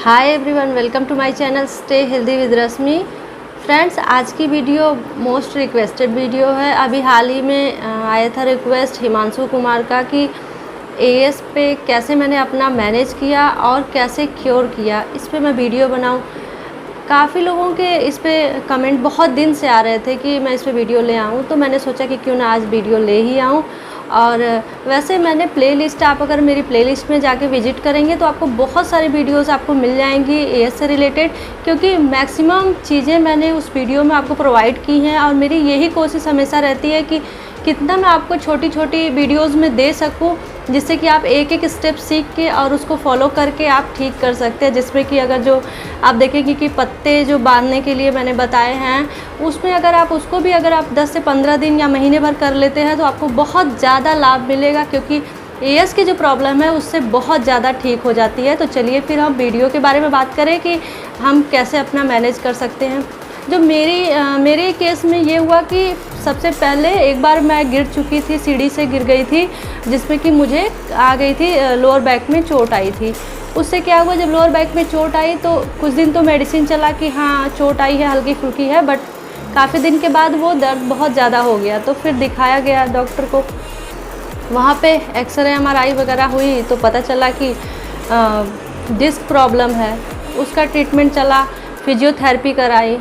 Hi everyone, welcome to my channel stay healthy with Rashmi. Friends, आज की video most requested video है। अभी हाल ही में आया था रिक्वेस्ट हिमांशु कुमार का कि एएस पे कैसे मैंने अपना मैनेज किया और कैसे क्योर किया, इस पे मैं वीडियो बनाऊं। काफ़ी लोगों के इस पे कमेंट बहुत दिन से आ रहे थे कि मैं इस पे वीडियो ले आऊं, तो मैंने सोचा कि क्यों ना आज वीडियो ले ही आऊं। और वैसे मैंने प्लेलिस्ट, आप अगर मेरी प्लेलिस्ट में जाके विजिट करेंगे तो आपको बहुत सारी वीडियोस आपको मिल जाएंगी एएस से रिलेटेड, क्योंकि मैक्सिमम चीज़ें मैंने उस वीडियो में आपको प्रोवाइड की हैं। और मेरी यही कोशिश हमेशा रहती है कि कितना मैं आपको छोटी छोटी वीडियोस में दे सकूं, जिससे कि आप एक एक स्टेप सीख के और उसको फॉलो करके आप ठीक कर सकते हैं। जिसमें कि अगर जो आप देखेंगे कि पत्ते जो बांधने के लिए मैंने बताए हैं, उसमें अगर आप उसको भी अगर आप 10 से 15 दिन या महीने भर कर लेते हैं तो आपको बहुत ज़्यादा लाभ मिलेगा, क्योंकि एएस की जो प्रॉब्लम है उससे बहुत ज़्यादा ठीक हो जाती है। तो चलिए फिर हम वीडियो के बारे में बात करें कि हम कैसे अपना मैनेज कर सकते हैं। जो मेरे केस में ये हुआ कि सबसे पहले एक बार मैं गिर चुकी थी, सीढ़ी से गिर गई थी, जिसमें कि मुझे आ गई थी लोअर बैक में चोट आई थी। उससे क्या हुआ, जब लोअर बैक में चोट आई तो कुछ दिन तो मेडिसिन चला कि हाँ चोट आई है, हल्की फुल्की है, बट काफ़ी दिन के बाद वो दर्द बहुत ज़्यादा हो गया। तो फिर दिखाया गया डॉक्टर को, वहाँ पे एक्सरे एमआरआई वगैरह हुई तो पता चला कि डिस्क प्रॉब्लम है। उसका ट्रीटमेंट चला, फिजियोथेरेपी कराई,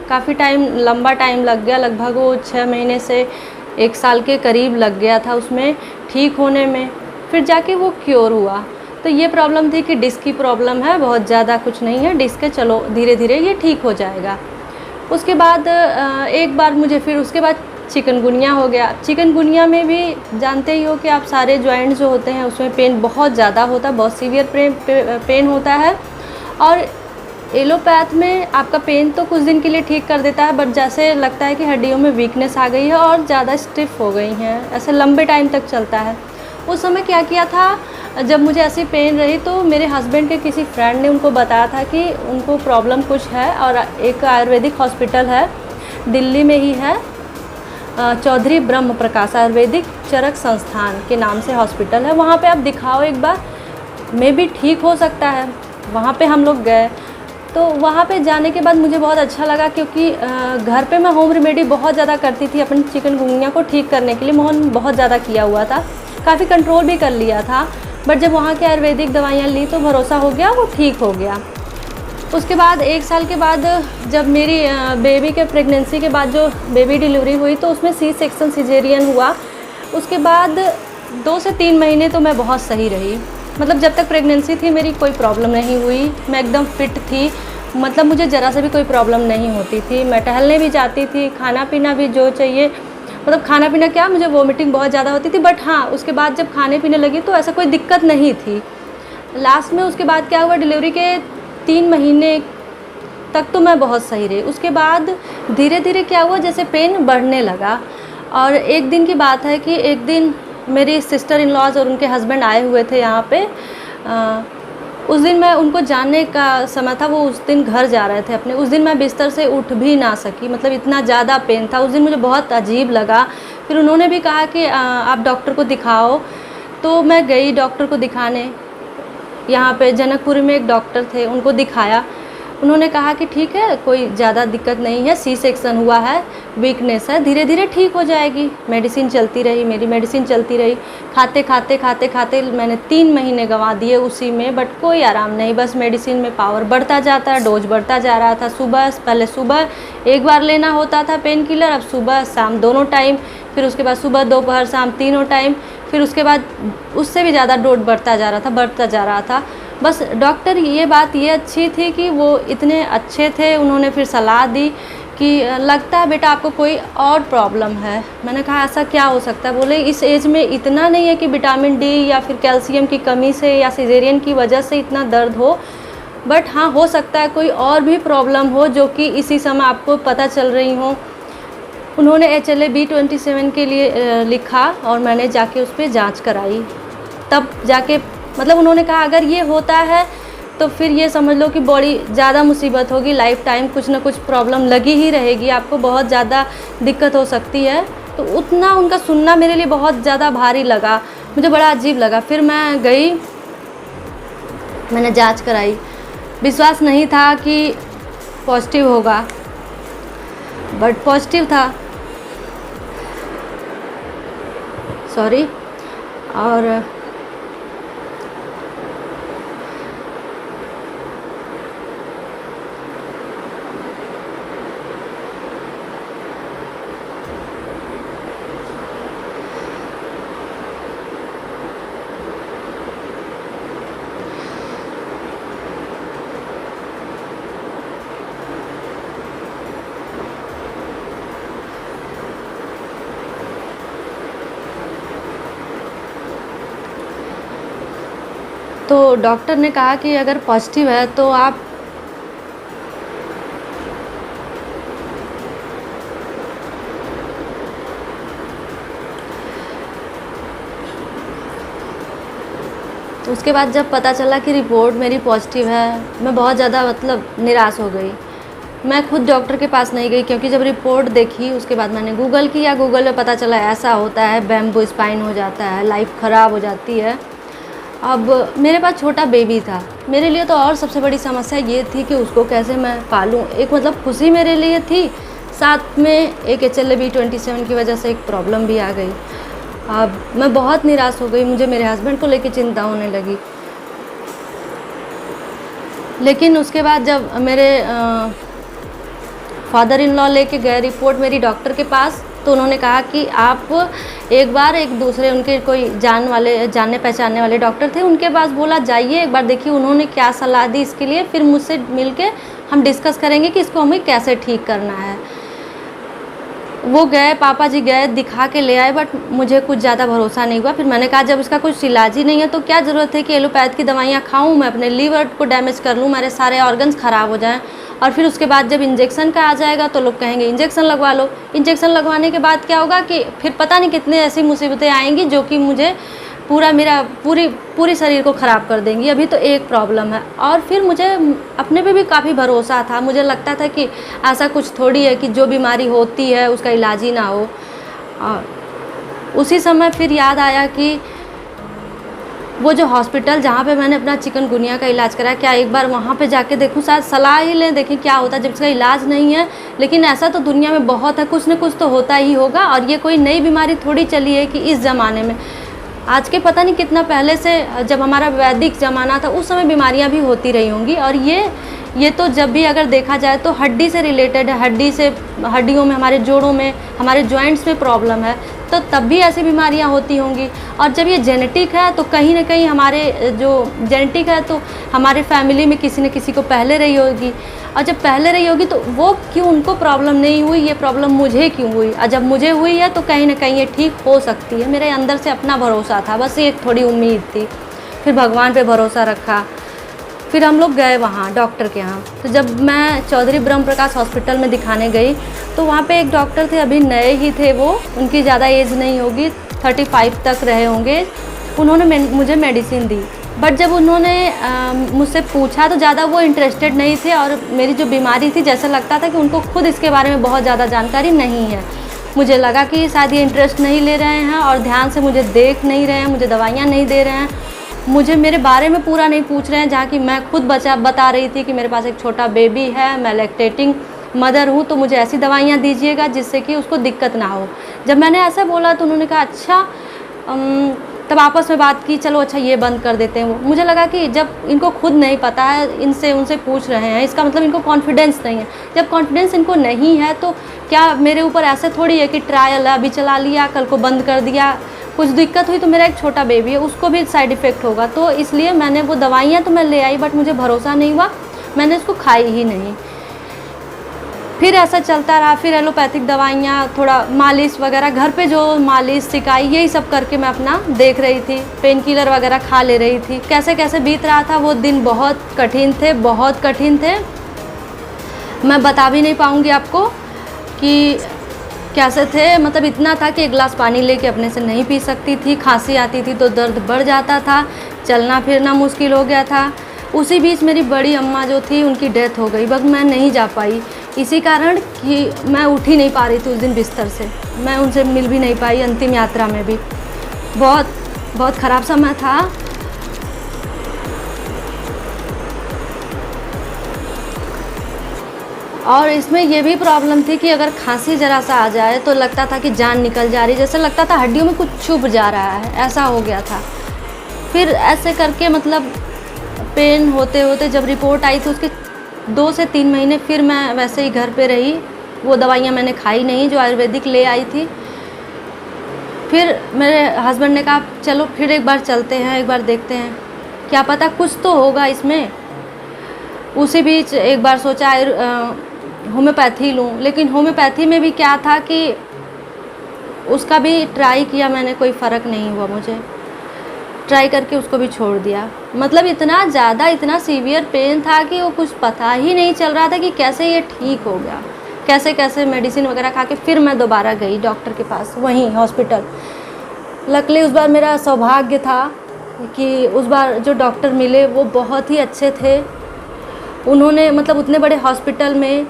काफ़ी टाइम, लंबा टाइम लग गया, लगभग वो 6 महीने से 1 साल के करीब लग गया था उसमें ठीक होने में। फिर जाके वो क्योर हुआ। तो ये प्रॉब्लम थी कि डिस्क की प्रॉब्लम है, बहुत ज़्यादा कुछ नहीं है, डिस्क है, चलो धीरे धीरे ये ठीक हो जाएगा। उसके बाद एक बार मुझे फिर उसके बाद चिकनगुनिया हो गया। चिकनगुनिया में भी जानते ही हो कि आप सारे जॉइंट जो होते हैं उसमें पेन बहुत ज़्यादा होता है, बहुत सीवियर पेन होता है। और एलोपैथ में आपका पेन तो कुछ दिन के लिए ठीक कर देता है, बट जैसे लगता है कि हड्डियों में वीकनेस आ गई है और ज़्यादा स्टिफ हो गई हैं, ऐसे लंबे टाइम तक चलता है। उस समय क्या किया था, जब मुझे ऐसी पेन रही तो मेरे हस्बैंड के किसी फ्रेंड ने उनको बताया था कि उनको प्रॉब्लम कुछ है, और एक आयुर्वेदिक हॉस्पिटल है दिल्ली में ही है, चौधरी ब्रह्म प्रकाश आयुर्वेदिक चरक संस्थान के नाम से हॉस्पिटल है, वहाँ पे आप दिखाओ एक बार, मे भी ठीक हो सकता है। वहाँ पे हम लोग गए, तो वहाँ पे जाने के बाद मुझे बहुत अच्छा लगा, क्योंकि घर पे मैं होम रेमेडी बहुत ज़्यादा करती थी अपनी चिकनगुनिया को ठीक करने के लिए। मोहन बहुत ज़्यादा किया हुआ था, काफ़ी कंट्रोल भी कर लिया था, बट जब वहाँ की आयुर्वेदिक दवाइयाँ ली तो भरोसा हो गया, वो ठीक हो गया। उसके बाद 1 साल के बाद जब मेरी बेबी के प्रेगनेंसी के बाद जो बेबी डिलीवरी हुई तो उसमें सी सेक्शन सिजेरियन हुआ। उसके बाद 2 से 3 महीने तो मैं बहुत सही रही, मतलब जब तक प्रेगनेंसी थी मेरी कोई प्रॉब्लम नहीं हुई, मैं एकदम फिट थी, मतलब मुझे ज़रा से भी कोई प्रॉब्लम नहीं होती थी। मैं टहलने भी जाती थी, खाना पीना भी जो चाहिए, मतलब खाना पीना क्या, मुझे वोमिटिंग बहुत ज़्यादा होती थी, बट हाँ उसके बाद जब खाने पीने लगी तो ऐसा कोई दिक्कत नहीं थी। लास्ट में उसके बाद क्या हुआ, डिलीवरी के 3 महीने तक तो मैं बहुत सही रही। उसके बाद धीरे धीरे क्या हुआ, जैसे पेन बढ़ने लगा। और एक दिन की बात है कि एक दिन मेरी सिस्टर इन लॉज और उनके हस्बैंड आए हुए थे यहाँ पे। उस दिन मैं उनको जानने का समय था, वो उस दिन घर जा रहे थे अपने। उस दिन मैं बिस्तर से उठ भी ना सकी, मतलब इतना ज़्यादा पेन था। उस दिन मुझे बहुत अजीब लगा। फिर उन्होंने भी कहा कि आप डॉक्टर को दिखाओ, तो मैं गई डॉक्टर को दिखाने। यहाँ पे जनकपुरी में एक डॉक्टर थे, उनको दिखाया। उन्होंने कहा कि ठीक है, कोई ज़्यादा दिक्कत नहीं है, सी सेक्शन हुआ है, वीकनेस है, धीरे धीरे ठीक हो जाएगी। मेडिसिन चलती रही, मेरी मेडिसिन चलती रही। खाते खाते मैंने 3 महीने गंवा दिए उसी में, बट कोई आराम नहीं, बस मेडिसिन में पावर बढ़ता जाता है, डोज बढ़ता जा रहा था। पहले सुबह एक बार लेना होता था पेन किलर, अब सुबह शाम दोनों टाइम, फिर उसके बाद सुबह दोपहर शाम तीनों टाइम, फिर उसके बाद उससे भी ज़्यादा डोज बढ़ता जा रहा था। बस डॉक्टर, ये बात ये अच्छी थी कि वो इतने अच्छे थे, उन्होंने फिर सलाह दी कि लगता है बेटा आपको कोई और प्रॉब्लम है। मैंने कहा ऐसा क्या हो सकता है? बोले इस एज में इतना नहीं है कि विटामिन डी या फिर कैल्शियम की कमी से या सिजेरियन की वजह से इतना दर्द हो, बट हाँ हो सकता है कोई और भी प्रॉब्लम हो जो कि इसी समय आपको पता चल रही हो। उन्होंने HLA-B27 के लिए लिखा और मैंने जाके उस पर जाँच कराई, तब जाके मतलब उन्होंने कहा अगर ये होता है तो फिर ये समझ लो कि बड़ी ज़्यादा मुसीबत होगी, लाइफ टाइम कुछ ना कुछ प्रॉब्लम लगी ही रहेगी, आपको बहुत ज़्यादा दिक्कत हो सकती है। तो उतना उनका सुनना मेरे लिए बहुत ज़्यादा भारी लगा, मुझे बड़ा अजीब लगा। फिर मैं गई, मैंने जांच कराई, विश्वास नहीं था कि पॉजिटिव होगा, बट पॉजिटिव था। सॉरी। और तो डॉक्टर ने कहा कि अगर पॉजिटिव है तो आप तो उसके बाद जब पता चला कि रिपोर्ट मेरी पॉजिटिव है, मैं बहुत ज़्यादा मतलब निराश हो गई। मैं खुद डॉक्टर के पास नहीं गई, क्योंकि जब रिपोर्ट देखी उसके बाद मैंने गूगल किया। गूगल में पता चला ऐसा होता है, बैम्बू स्पाइन हो जाता है, लाइफ ख़राब हो जाती है। अब मेरे पास छोटा बेबी था, मेरे लिए तो और सबसे बड़ी समस्या ये थी कि उसको कैसे मैं पालूँ। एक मतलब खुशी मेरे लिए थी, साथ में एक HLA-B27 की वजह से एक प्रॉब्लम भी आ गई। अब मैं बहुत निराश हो गई, मुझे मेरे हस्बैंड को लेके चिंता होने लगी। लेकिन उसके बाद जब मेरे फादर इन लॉ लेके गए रिपोर्ट मेरी डॉक्टर के पास, तो उन्होंने कहा कि आप एक बार एक दूसरे उनके कोई जानने पहचानने वाले डॉक्टर थे, उनके पास बोला जाइए एक बार देखिए उन्होंने क्या सलाह दी इसके लिए, फिर मुझसे मिलके हम डिस्कस करेंगे कि इसको हमें कैसे ठीक करना है। वो गए, पापा जी गए, दिखा के ले आए, बट मुझे कुछ ज़्यादा भरोसा नहीं हुआ। फिर मैंने कहा जब इसका कुछ इलाज ही नहीं है तो क्या ज़रूरत है कि एलोपैथ की दवाइयाँ खाऊं, मैं अपने लीवर को डैमेज कर लूँ, मेरे सारे ऑर्गन्स ख़राब हो जाएं, और फिर उसके बाद जब इंजेक्शन का आ जाएगा तो लोग कहेंगे इंजेक्शन लगवा लो। इंजेक्शन लगवाने के बाद क्या होगा कि फिर पता नहीं कितने ऐसी मुसीबतें आएंगी जो कि मुझे पूरी शरीर को ख़राब कर देंगी। अभी तो एक प्रॉब्लम है, और फिर मुझे अपने पे भी काफ़ी भरोसा था। मुझे लगता था कि ऐसा कुछ थोड़ी है कि जो बीमारी होती है उसका इलाज ही ना हो। और उसी समय फिर याद आया कि वो जो हॉस्पिटल जहाँ पे मैंने अपना चिकनगुनिया का इलाज कराया, क्या एक बार वहाँ पे जाके देखूँ, शायद सलाह ही लें, देखें क्या होता है। जब इसका इलाज नहीं है, लेकिन ऐसा तो दुनिया में बहुत है, कुछ न कुछ तो होता ही होगा। और ये कोई नई बीमारी थोड़ी चली है कि इस ज़माने में, आज के पता नहीं कितना पहले से, जब हमारा वैदिक ज़माना था उस समय बीमारियां भी होती रही होंगी। और ये तो जब भी अगर देखा जाए तो हड्डी से रिलेटेड है, हड्डियों में, हमारे जोड़ों में, हमारे जॉइंट्स में प्रॉब्लम है, तो तब भी ऐसी बीमारियां होती होंगी। और जब ये जेनेटिक है तो कहीं ना कहीं हमारे जो जेनेटिक है तो हमारे फैमिली में किसी न किसी को पहले रही होगी, और जब पहले रही होगी तो वो क्यों उनको प्रॉब्लम नहीं हुई, ये प्रॉब्लम मुझे क्यों हुई। और जब मुझे हुई है तो कहीं ना कहीं ये ठीक हो सकती है। मेरे अंदर से अपना भरोसा था, बस एक थोड़ी उम्मीद थी। फिर भगवान पे भरोसा रखा। फिर हम लोग गए वहाँ डॉक्टर के यहाँ। तो जब मैं चौधरी ब्रह्म प्रकाश हॉस्पिटल में दिखाने गई तो वहाँ पे एक डॉक्टर थे, अभी नए ही थे वो, उनकी ज़्यादा एज नहीं होगी, 35 तक रहे होंगे। उन्होंने मुझे मेडिसिन दी, बट जब उन्होंने मुझसे पूछा तो ज़्यादा वो इंटरेस्टेड नहीं थे। और मेरी जो बीमारी थी, जैसा लगता था कि उनको खुद इसके बारे में बहुत ज़्यादा जानकारी नहीं है। मुझे लगा कि शायद ये इंटरेस्ट नहीं ले रहे हैं और ध्यान से मुझे देख नहीं रहे हैं, मुझे दवाइयाँ नहीं दे रहे हैं, मुझे मेरे बारे में पूरा नहीं पूछ रहे हैं। जहाँ कि मैं खुद बता रही थी कि मेरे पास एक छोटा बेबी है, मैं लैक्टेटिंग मदर हूँ, तो मुझे ऐसी दवाइयाँ दीजिएगा जिससे कि उसको दिक्कत ना हो। जब मैंने ऐसा बोला तो उन्होंने कहा अच्छा, तब आपस में बात की, चलो अच्छा ये बंद कर देते हैं। मुझे लगा कि जब इनको खुद नहीं पता है, उनसे पूछ रहे हैं, इसका मतलब इनको कॉन्फिडेंस नहीं है। जब कॉन्फिडेंस इनको नहीं है तो क्या मेरे ऊपर ऐसे थोड़ी है कि ट्रायल है, अभी चला लिया, कल को बंद कर दिया, कुछ दिक्कत हुई तो मेरा एक छोटा बेबी है, उसको भी साइड इफ़ेक्ट होगा। तो इसलिए मैंने वो दवाइयाँ तो मैं ले आई, बट मुझे भरोसा नहीं हुआ, मैंने उसको खाई ही नहीं। फिर ऐसा चलता रहा। फिर एलोपैथिक दवाइयाँ, थोड़ा मालिश वगैरह, घर पे जो मालिश सिकाई, यही सब करके मैं अपना देख रही थी। पेन किलर वगैरह खा ले रही थी। कैसे कैसे बीत रहा था वो दिन, बहुत कठिन थे, बहुत कठिन थे। मैं बता भी नहीं पाऊँगी आपको कि कैसे थे। मतलब इतना था कि एक गिलास पानी लेके अपने से नहीं पी सकती थी, खांसी आती थी तो दर्द बढ़ जाता था, चलना फिरना मुश्किल हो गया था। उसी बीच मेरी बड़ी अम्मा जो थी उनकी डेथ हो गई, बस मैं नहीं जा पाई, इसी कारण कि मैं उठ ही नहीं पा रही थी उस दिन बिस्तर से, मैं उनसे मिल भी नहीं पाई। अंतिम यात्रा में भी बहुत ख़राब समय था। और इसमें ये भी प्रॉब्लम थी कि अगर खांसी ज़रा सा आ जाए तो लगता था कि जान निकल जा रही, जैसे लगता था हड्डियों में कुछ चुभ जा रहा है, ऐसा हो गया था। फिर ऐसे करके मतलब पेन होते होते जब रिपोर्ट आई तो उसके 2 से 3 महीने फिर मैं वैसे ही घर पे रही। वो दवाइयाँ मैंने खाई नहीं जो आयुर्वेदिक ले आई थी। फिर मेरे हस्बैंड ने कहा चलो फिर एक बार चलते हैं, एक बार देखते हैं, क्या पता कुछ तो होगा इसमें। उसी बीच एक बार सोचा होम्योपैथी लूँ, लेकिन होम्योपैथी में भी क्या था कि उसका भी ट्राई किया मैंने, कोई फ़र्क नहीं हुआ मुझे। ट्राई करके उसको भी छोड़ दिया। मतलब इतना ज़्यादा, इतना सीवियर पेन था कि वो कुछ पता ही नहीं चल रहा था कि कैसे ये ठीक हो गया, कैसे कैसे मेडिसिन वगैरह खा के फिर मैं दोबारा गई डॉक्टर के पास, वहीं हॉस्पिटल। लकीली उस बार मेरा सौभाग्य था कि उस बार जो डॉक्टर मिले वो बहुत ही अच्छे थे। उन्होंने मतलब उतने बड़े हॉस्पिटल में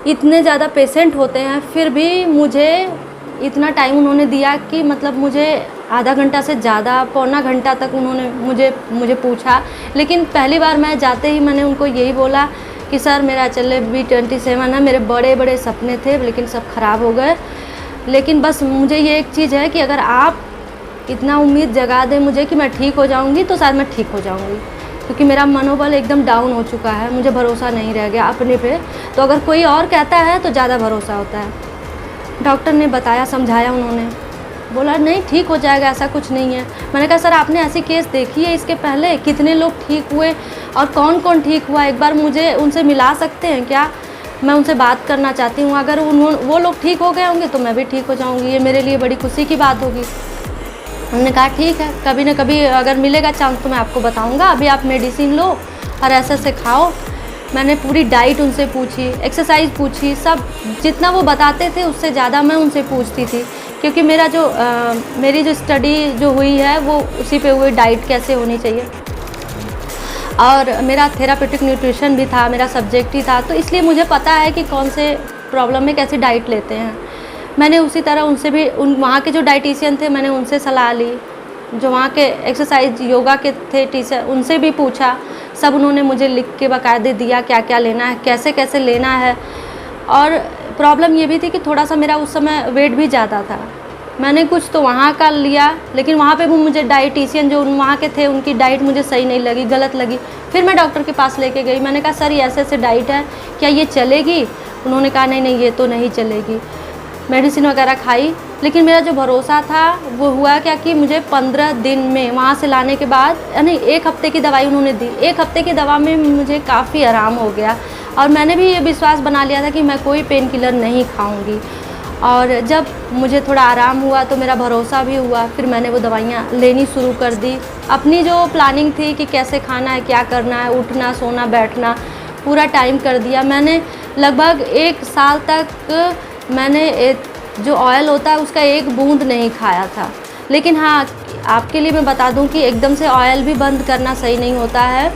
इतने ज़्यादा पेशेंट होते हैं, फिर भी मुझे इतना टाइम उन्होंने दिया कि मतलब मुझे आधा घंटा से ज़्यादा, पौना घंटा तक उन्होंने मुझे पूछा। लेकिन पहली बार मैं जाते ही मैंने उनको यही बोला कि सर मेरा चले B27 है, मेरे बड़े बड़े सपने थे लेकिन सब ख़राब हो गए। लेकिन बस मुझे ये एक चीज़ है कि अगर आप इतना उम्मीद जगा दें मुझे कि मैं ठीक हो जाऊँगी तो शायद मैं ठीक हो जाऊँगी, क्योंकि मेरा मनोबल एकदम डाउन हो चुका है, मुझे भरोसा नहीं रह गया अपने पे। तो अगर कोई और कहता है तो ज़्यादा भरोसा होता है। डॉक्टर ने बताया, समझाया, उन्होंने बोला नहीं ठीक हो जाएगा, ऐसा कुछ नहीं है। मैंने कहा सर आपने ऐसी केस देखी है इसके पहले, कितने लोग ठीक हुए और कौन कौन ठीक हुआ, एक बार मुझे उनसे मिला सकते हैं क्या? मैं उनसे बात करना चाहती हूँ। अगर वो लोग ठीक हो गए होंगे तो मैं भी ठीक हो जाऊँगी, ये मेरे लिए बड़ी खुशी की बात होगी। उन्होंने कहा ठीक है, कभी ना कभी अगर मिलेगा चांस तो मैं आपको बताऊँगा, अभी आप मेडिसिन लो और ऐसे ऐसे खाओ। मैंने पूरी डाइट उनसे पूछी, एक्सरसाइज पूछी, सब जितना वो बताते थे उससे ज़्यादा मैं उनसे पूछती थी, क्योंकि मेरी जो स्टडी जो हुई है वो उसी पे हुई, डाइट कैसे होनी चाहिए। और मेरा थेरापेटिक न्यूट्रिशन भी था, मेरा सब्जेक्ट ही था, तो इसलिए मुझे पता है कि कौन से प्रॉब्लम में कैसी डाइट लेते हैं। मैंने उसी तरह उनसे भी, वहाँ के जो डाइटिशियन थे मैंने उनसे सलाह ली, जो वहाँ के एक्सरसाइज योगा के थे टीचर उनसे भी पूछा। सब उन्होंने मुझे लिख के बाकायदे दिया क्या क्या लेना है, कैसे कैसे लेना है। और प्रॉब्लम ये भी थी कि थोड़ा सा मेरा उस समय वेट भी ज़्यादा था। मैंने कुछ तो वहाँ का लिया, लेकिन वहाँ पे भी मुझे डाइटिशियन जो वहाँ के थे उनकी डाइट मुझे सही नहीं लगी, गलत लगी। फिर मैं डॉक्टर के पास लेके गई, मैंने कहा सर ये ऐसे ऐसे डाइट है, क्या ये चलेगी? उन्होंने कहा नहीं नहीं ये तो नहीं चलेगी। मेडिसिन वगैरह खाई, लेकिन मेरा जो भरोसा था वो हुआ क्या कि मुझे 15 दिन में वहाँ से लाने के बाद, यानी 1 हफ्ते की दवाई उन्होंने दी, 1 हफ्ते की दवा में मुझे काफ़ी आराम हो गया। और मैंने भी ये विश्वास बना लिया था कि मैं कोई पेन किलर नहीं खाऊंगी। और जब मुझे थोड़ा आराम हुआ तो मेरा भरोसा भी हुआ, फिर मैंने वो दवाइयाँ लेनी शुरू कर दी। अपनी जो प्लानिंग थी कि कैसे खाना है, क्या करना है, उठना सोना बैठना, पूरा टाइम कर दिया। मैंने लगभग 1 साल तक मैंने जो ऑयल होता है उसका 1 बूंद नहीं खाया था। लेकिन हाँ, आपके लिए मैं बता दूं कि एकदम से ऑयल भी बंद करना सही नहीं होता है।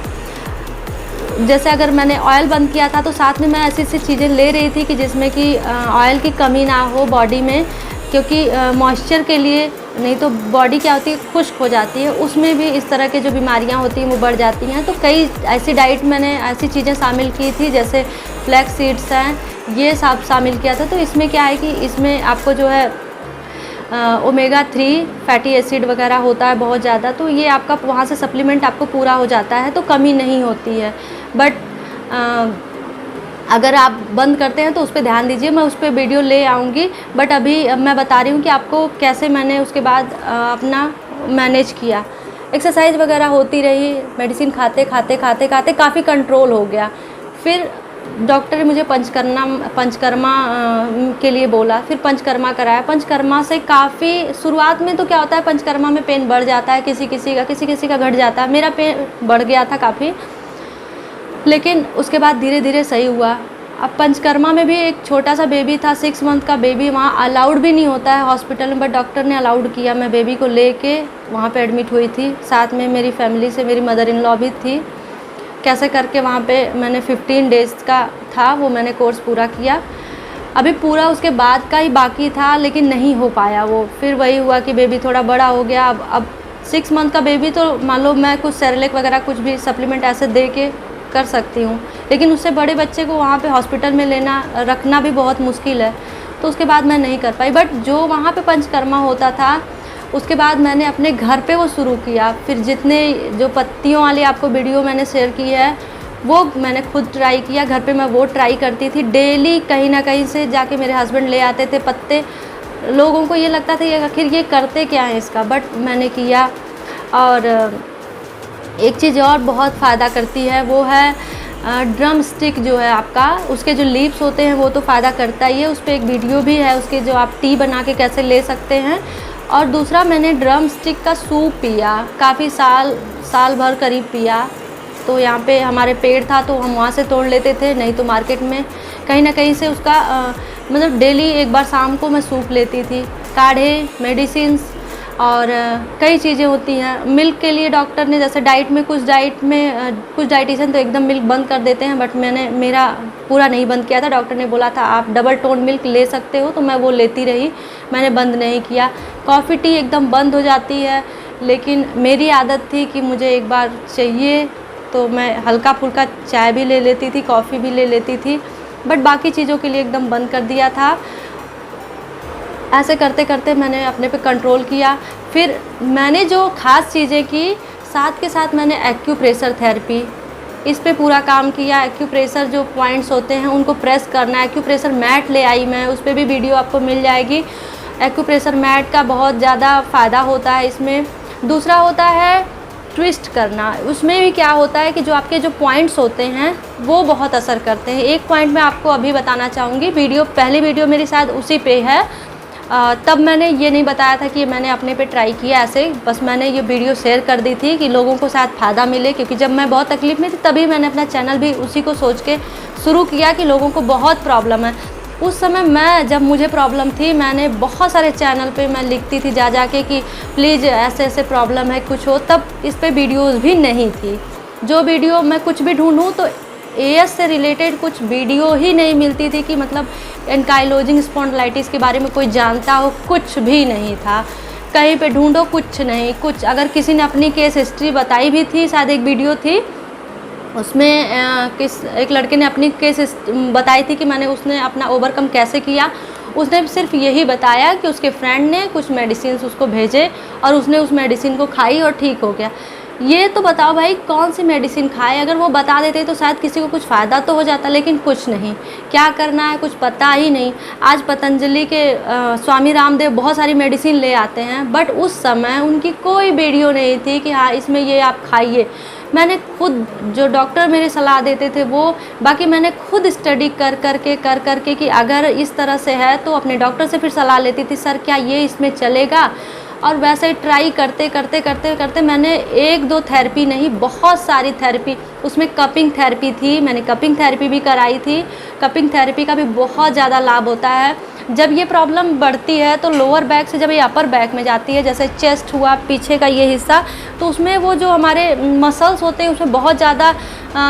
जैसे अगर मैंने ऑयल बंद किया था तो साथ में मैं ऐसी ऐसी चीज़ें ले रही थी कि जिसमें कि ऑयल की कमी ना हो बॉडी में, क्योंकि मॉइस्चर के लिए, नहीं तो बॉडी क्या होती है खुश्क हो जाती है, उसमें भी इस तरह की जो बीमारियां होती हैं वो बढ़ जाती हैं। तो कई ऐसी डाइट मैंने ऐसी चीज़ें शामिल की थी, जैसे फ्लैक्स सीड्स हैं, ये सब शामिल किया था। तो इसमें क्या है कि इसमें आपको जो है ओमेगा 3 फैटी एसिड वगैरह होता है बहुत ज़्यादा, तो ये आपका वहाँ से सप्लीमेंट आपको पूरा हो जाता है, तो कमी नहीं होती है। बट अगर आप बंद करते हैं तो उस पर ध्यान दीजिए, मैं उस पर वीडियो ले आऊँगी। बट अभी मैं बता रही हूँ कि आपको कैसे मैंने उसके बाद अपना मैनेज किया। एक्सरसाइज वगैरह होती रही, मेडिसिन खाते खाते खाते खाते काफ़ी कंट्रोल हो गया। फिर डॉक्टर ने मुझे पंचकर्मा के लिए बोला, फिर पंचकर्मा कराया। पंचकर्मा से काफ़ी, शुरुआत में तो क्या होता है पंचकर्मा में पेन बढ़ जाता है, किसी किसी का घट जाता है। मेरा पेन बढ़ गया था काफ़ी, लेकिन उसके बाद धीरे धीरे सही हुआ। अब पंचकर्मा में भी एक छोटा सा बेबी था, 6 मंथ का बेबी, वहाँ अलाउड भी नहीं होता है हॉस्पिटल में, बट डॉक्टर ने अलाउड किया। मैं बेबी को लेके वहाँ पे एडमिट हुई थी, साथ में मेरी फैमिली से मेरी मदर इन लॉ भी थी। कैसे करके वहाँ पे मैंने 15 डेज़ का था वो मैंने कोर्स पूरा किया। अभी पूरा उसके बाद का ही बाकी था, लेकिन नहीं हो पाया वो। फिर वही हुआ कि बेबी थोड़ा बड़ा हो गया। अब 6 मंथ का बेबी, तो मान लो मैं कुछ सेरेलेक वगैरह कुछ भी सप्लीमेंट ऐसे दे के कर सकती हूँ, लेकिन उससे बड़े बच्चे को वहाँ पे हॉस्पिटल में लेना रखना भी बहुत मुश्किल है, तो उसके बाद मैं नहीं कर पाई। बट जो वहाँ पे पंचकर्मा होता था, उसके बाद मैंने अपने घर पे वो शुरू किया। फिर जितने जो पत्तियों वाली आपको वीडियो मैंने शेयर की है, वो मैंने खुद ट्राई किया घर पे। मैं वो ट्राई करती थी डेली, कहीं ना कहीं से जाके मेरे हस्बैंड ले आते थे पत्ते। लोगों को ये लगता था कि आखिर ये करते क्या है इसका, बट मैंने किया। और एक चीज़ और बहुत फ़ायदा करती है, वो है ड्रम स्टिक जो है आपका, उसके जो लीव्स होते हैं वो तो फ़ायदा करता ही है। उस पर एक वीडियो भी है उसके, जो आप टी बना के कैसे ले सकते हैं। और दूसरा, मैंने ड्रम स्टिक का सूप पिया, काफ़ी साल भर करीब पिया। तो यहाँ पे हमारे पेड़ था तो हम वहाँ से तोड़ लेते थे, नहीं तो मार्केट में कहीं ना कहीं से उसका मतलब डेली एक बार शाम को मैं सूप लेती थी। काढ़े, मेडिसिन्स और कई चीज़ें होती हैं। मिल्क के लिए डॉक्टर ने, जैसे डाइट में कुछ डाइटिशियन तो एकदम मिल्क बंद कर देते हैं, बट मैंने मेरा पूरा नहीं बंद किया था। डॉक्टर ने बोला था आप डबल टोन मिल्क ले सकते हो, तो मैं वो लेती रही, मैंने बंद नहीं किया। कॉफ़ी टी एकदम बंद हो जाती है, लेकिन मेरी आदत थी कि मुझे एक बार चाहिए, तो मैं हल्का फुल्का चाय भी ले लेती थी, कॉफ़ी भी ले लेती थी, बट बाकी चीज़ों के लिए एकदम बंद कर दिया था। ऐसे करते करते मैंने अपने पे कंट्रोल किया। फिर मैंने जो ख़ास चीज़ें की, साथ के साथ मैंने एक्यूप्रेशर थेरेपी, इस पे पूरा काम किया। एक्यूप्रेशर जो पॉइंट्स होते हैं उनको प्रेस करना, एक्यूप्रेशर मैट ले आई मैं, उस पर भी वीडियो आपको मिल जाएगी। एक्यूप्रेशर मैट का बहुत ज़्यादा फ़ायदा होता है इसमें। दूसरा होता है ट्विस्ट करना, उसमें भी क्या होता है कि जो आपके जो पॉइंट्स होते हैं वो बहुत असर करते हैं। एक पॉइंट मैं आपको अभी बताना चाहूँगी, पहली वीडियो मेरी शायद उसी पे है। तब मैंने ये नहीं बताया था कि मैंने अपने पे ट्राई किया, ऐसे बस मैंने ये वीडियो शेयर कर दी थी कि लोगों को शायद फ़ायदा मिले, क्योंकि जब मैं बहुत तकलीफ़ में थी तभी मैंने अपना चैनल भी उसी को सोच के शुरू किया कि लोगों को बहुत प्रॉब्लम है। उस समय जब मुझे प्रॉब्लम थी, मैंने बहुत सारे चैनल पे मैं लिखती थी जा के कि प्लीज़ ऐसे ऐसे प्रॉब्लम है, कुछ हो। तब इस पे वीडियोज़ भी नहीं थी। जो वीडियो मैं कुछ भी ढूंढूं तो एएस से रिलेटेड कुछ वीडियो ही नहीं मिलती थी, कि मतलब एंकाइलोजिंग स्पॉन्डिलाइटिस के बारे में कोई जानता हो, कुछ भी नहीं था। कहीं पे ढूंढो कुछ नहीं, कुछ अगर किसी ने अपनी केस हिस्ट्री बताई भी थी, शायद एक वीडियो थी उसमें एक लड़के ने अपनी केस बताई थी कि उसने अपना ओवरकम कैसे किया। उसने सिर्फ यही बताया कि उसके फ्रेंड ने कुछ मेडिसिन उसको भेजे और उसने उस मेडिसिन को खाई और ठीक हो गया। ये तो बताओ भाई कौन सी मेडिसिन खाए, अगर वो बता देते तो शायद किसी को कुछ फ़ायदा तो हो जाता, लेकिन कुछ नहीं, क्या करना है कुछ पता ही नहीं। आज पतंजलि के स्वामी रामदेव बहुत सारी मेडिसिन ले आते हैं, बट उस समय उनकी कोई वीडियो नहीं थी कि हाँ इसमें ये आप खाइए। मैंने खुद, जो डॉक्टर मेरे सलाह देते थे वो, बाकी मैंने खुद स्टडी कर करके कि अगर इस तरह से है तो अपने डॉक्टर से फिर सलाह लेती थी, सर क्या ये इसमें चलेगा। और वैसे ही ट्राई करते मैंने 1-2 थेरेपी नहीं, बहुत सारी थेरेपी, उसमें कपिंग थेरेपी थी, मैंने कपिंग थेरेपी भी कराई थी। कपिंग थेरेपी का भी बहुत ज़्यादा लाभ होता है। जब ये प्रॉब्लम बढ़ती है तो लोअर बैक से जब ये अपर बैक में जाती है, जैसे चेस्ट हुआ, पीछे का ये हिस्सा, तो उसमें वो जो हमारे मसल्स होते हैं उसमें बहुत ज़्यादा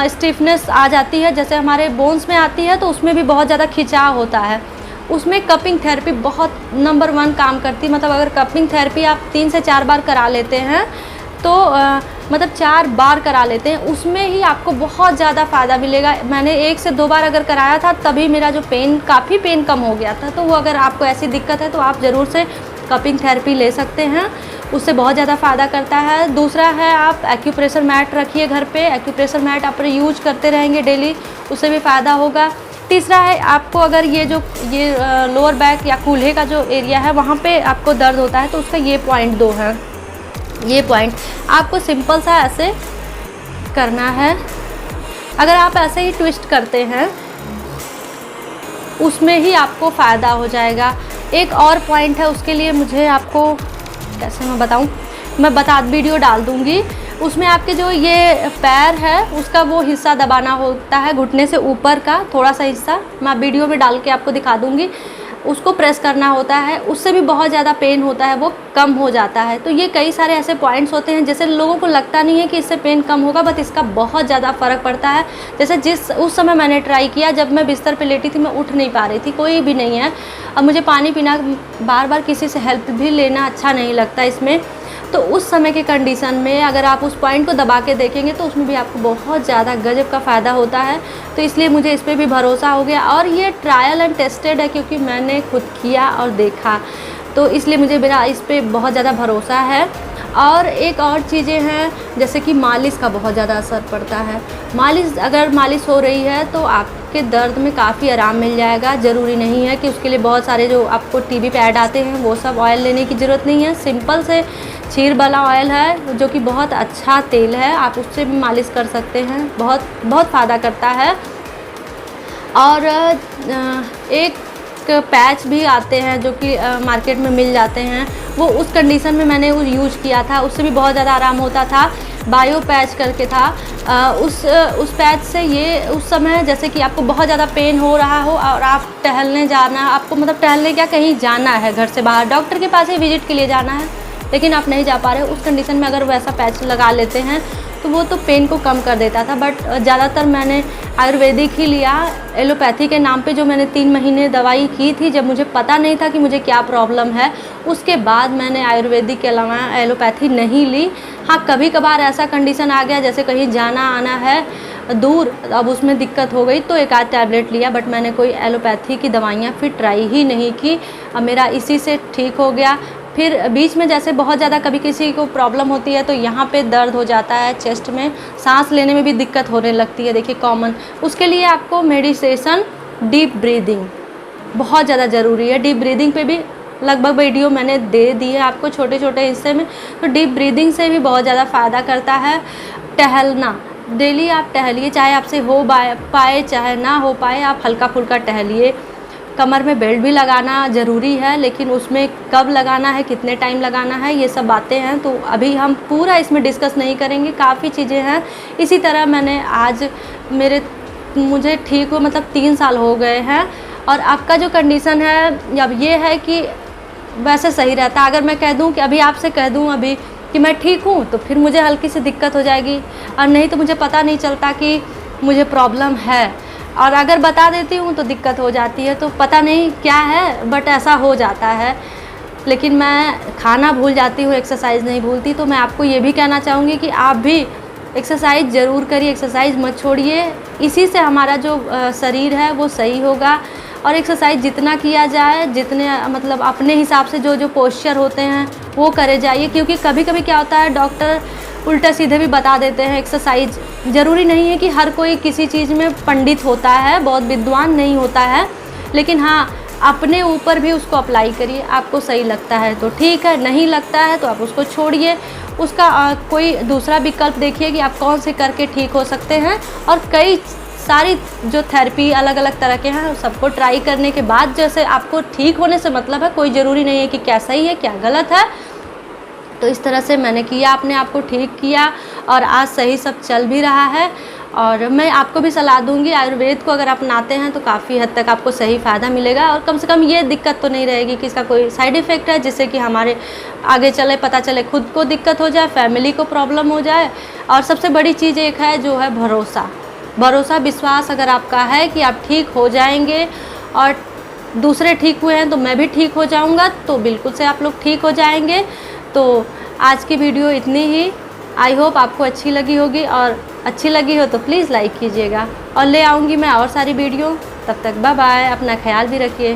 स्टिफनेस आ जाती है, जैसे हमारे बोन्स में आती है, तो उसमें भी बहुत ज़्यादा खिंचाव होता है। उसमें कपिंग थेरेपी बहुत नंबर 1 काम करती। मतलब अगर कपिंग थेरेपी आप 3 से 4 बार करा लेते हैं तो मतलब 4 बार करा लेते हैं, उसमें ही आपको बहुत ज़्यादा फ़ायदा मिलेगा। मैंने 1 से 2 बार अगर कराया था तभी मेरा जो काफ़ी पेन कम हो गया था। तो वो अगर आपको ऐसी दिक्कत है तो आप ज़रूर से कपिंग थेरेपी ले सकते हैं, उससे बहुत ज़्यादा फ़ायदा करता है। दूसरा है आप एक्यूप्रेशर मैट रखिए घर पे, एक्यूप्रेशर मैट आप यूज करते रहेंगे डेली, उससे भी फ़ायदा होगा। तीसरा है आपको अगर ये लोअर बैक या कूल्हे का जो एरिया है वहाँ पे आपको दर्द होता है तो उसका ये पॉइंट 2 है। ये पॉइंट आपको सिंपल सा ऐसे करना है। अगर आप ऐसे ही ट्विस्ट करते हैं उसमें ही आपको फ़ायदा हो जाएगा। एक और पॉइंट है, उसके लिए मुझे आपको कैसे मैं बताऊं, मैं वीडियो डाल दूंगी। उसमें आपके जो ये पैर है उसका वो हिस्सा दबाना होता है, घुटने से ऊपर का थोड़ा सा हिस्सा, मैं वीडियो में डाल के आपको दिखा दूंगी। उसको प्रेस करना होता है, उससे भी बहुत ज़्यादा पेन होता है, वो कम हो जाता है। तो ये कई सारे ऐसे पॉइंट्स होते हैं जैसे लोगों को लगता नहीं है कि इससे पेन कम होगा, बट इसका बहुत ज़्यादा फ़र्क पड़ता है। जैसे उस समय मैंने ट्राई किया जब मैं बिस्तर पे लेटी थी, मैं उठ नहीं पा रही थी, कोई भी नहीं है। अब मुझे पानी पीना, बार बार किसी से हेल्प भी लेना अच्छा नहीं लगता इसमें। तो उस समय के कंडीशन में अगर आप उस पॉइंट को दबा के देखेंगे तो उसमें भी आपको बहुत ज़्यादा गजब का फ़ायदा होता है। तो इसलिए मुझे इस पर भी भरोसा हो गया, और ये ट्रायल एंड टेस्टेड है क्योंकि मैंने खुद किया और देखा, तो इसलिए मुझे मेरा इस पर बहुत ज़्यादा भरोसा है। और एक और चीज़ें हैं, जैसे कि मालिश का बहुत ज़्यादा असर पड़ता है। अगर मालिश हो रही है तो आपके दर्द में काफ़ी आराम मिल जाएगा। ज़रूरी नहीं है कि उसके लिए बहुत सारे जो आपको टीवी पे ऐड आते हैं वो सब ऑयल लेने की ज़रूरत नहीं है। सिंपल से क्षीर वाला ऑयल है जो कि बहुत अच्छा तेल है, आप उससे भी मालिश कर सकते हैं, बहुत बहुत फ़ायदा करता है। और एक पैच भी आते हैं जो कि मार्केट में मिल जाते हैं, वो उस कंडीशन में मैंने वो यूज़ किया था, उससे भी बहुत ज़्यादा आराम होता था। बायो पैच करके था, उस पैच से ये उस समय जैसे कि आपको बहुत ज़्यादा पेन हो रहा हो और आप टहलने जाना, आपको मतलब टहलने क्या कहीं जाना है, घर से बाहर डॉक्टर के पास ही विजिट के लिए जाना है, लेकिन आप नहीं जा पा रहे हो, उस कंडीशन में अगर वैसा पैच लगा लेते हैं तो वो तो पेन को कम कर देता था। बट ज़्यादातर मैंने आयुर्वेदिक ही लिया। एलोपैथी के नाम पे जो मैंने 3 महीने दवाई की थी, जब मुझे पता नहीं था कि मुझे क्या प्रॉब्लम है, उसके बाद मैंने आयुर्वेदिक के अलावा एलोपैथी नहीं ली। हाँ, कभी कभार ऐसा कंडीशन आ गया जैसे कहीं जाना आना है दूर, अब उसमें दिक्कत हो गई तो एक आध टैबलेट लिया, बट मैंने कोई एलोपैथी की दवाइयाँ फिर ट्राई ही नहीं की। अब मेरा इसी से ठीक हो गया। फिर बीच में जैसे बहुत ज़्यादा कभी किसी को प्रॉब्लम होती है तो यहाँ पे दर्द हो जाता है, चेस्ट में सांस लेने में भी दिक्कत होने लगती है, देखिए कॉमन, उसके लिए आपको मेडिटेशन, डीप ब्रीदिंग बहुत ज़्यादा ज़रूरी है। डीप ब्रीदिंग पे भी लगभग वीडियो मैंने दे दी है आपको छोटे छोटे हिस्से में। तो डीप ब्रीदिंग से भी बहुत ज़्यादा फ़ायदा करता है। टहलना, डेली आप टहलिए, चाहे आपसे हो पाए चाहे ना हो पाए, आप हल्का फुल्का टहलिए। कमर में बेल्ट भी लगाना ज़रूरी है, लेकिन उसमें कब लगाना है, कितने टाइम लगाना है, ये सब बातें हैं, तो अभी हम पूरा इसमें डिस्कस नहीं करेंगे, काफ़ी चीज़ें हैं। इसी तरह मैंने आज मुझे ठीक हो मतलब 3 साल हो गए हैं, और आपका जो कंडीशन है अब ये है कि वैसे सही रहता है। अगर मैं कह दूं कि अभी आपसे कह दूं अभी कि मैं ठीक हूं, तो फिर मुझे हल्की सी दिक्कत हो जाएगी, और नहीं तो मुझे पता नहीं चलता कि मुझे प्रॉब्लम है, और अगर बता देती हूँ तो दिक्कत हो जाती है, तो पता नहीं क्या है बट ऐसा हो जाता है। लेकिन मैं खाना भूल जाती हूँ, एक्सरसाइज नहीं भूलती। तो मैं आपको ये भी कहना चाहूँगी कि आप भी एक्सरसाइज ज़रूर करिए, एक्सरसाइज मत छोड़िए, इसी से हमारा जो शरीर है वो सही होगा। और एक्सरसाइज जितना किया जाए, जितने मतलब अपने हिसाब से जो पोस्चर होते हैं वो करे जाइए, क्योंकि कभी कभी क्या होता है डॉक्टर उल्टा सीधे भी बता देते हैं। एक्सरसाइज ज़रूरी नहीं है कि हर कोई किसी चीज़ में पंडित होता है, बहुत विद्वान नहीं होता है, लेकिन हाँ अपने ऊपर भी उसको अप्लाई करिए। आपको सही लगता है तो ठीक है, नहीं लगता है तो आप उसको छोड़िए, उसका कोई दूसरा विकल्प देखिए कि आप कौन से करके ठीक हो सकते हैं। और कई सारी जो थेरेपी अलग अलग तरह के हैं, सबको ट्राई करने के बाद जैसे आपको ठीक होने से मतलब है, कोई ज़रूरी नहीं है कि क्या सही है क्या गलत है। तो इस तरह से मैंने किया, अपने आप को ठीक किया, और आज सही सब चल भी रहा है। और मैं आपको भी सलाह दूंगी, आयुर्वेद को अगर अपनाते हैं तो काफ़ी हद तक आपको सही फ़ायदा मिलेगा, और कम से कम ये दिक्कत तो नहीं रहेगी कि इसका कोई साइड इफ़ेक्ट है जिससे कि हमारे आगे चले पता चले खुद को दिक्कत हो जाए, फैमिली को प्रॉब्लम हो जाए। और सबसे बड़ी चीज़ एक है जो है भरोसा, विश्वास अगर आपका है कि आप ठीक हो जाएंगे और दूसरे ठीक हुए हैं तो मैं भी ठीक हो जाऊंगा, तो बिल्कुल से आप लोग ठीक हो जाएंगे। तो आज की वीडियो इतनी ही, आई होप आपको अच्छी लगी होगी, और अच्छी लगी हो तो प्लीज़ लाइक कीजिएगा, और ले आऊँगी मैं और सारी वीडियो। तब तक बाय बाय, अपना ख्याल भी रखिए।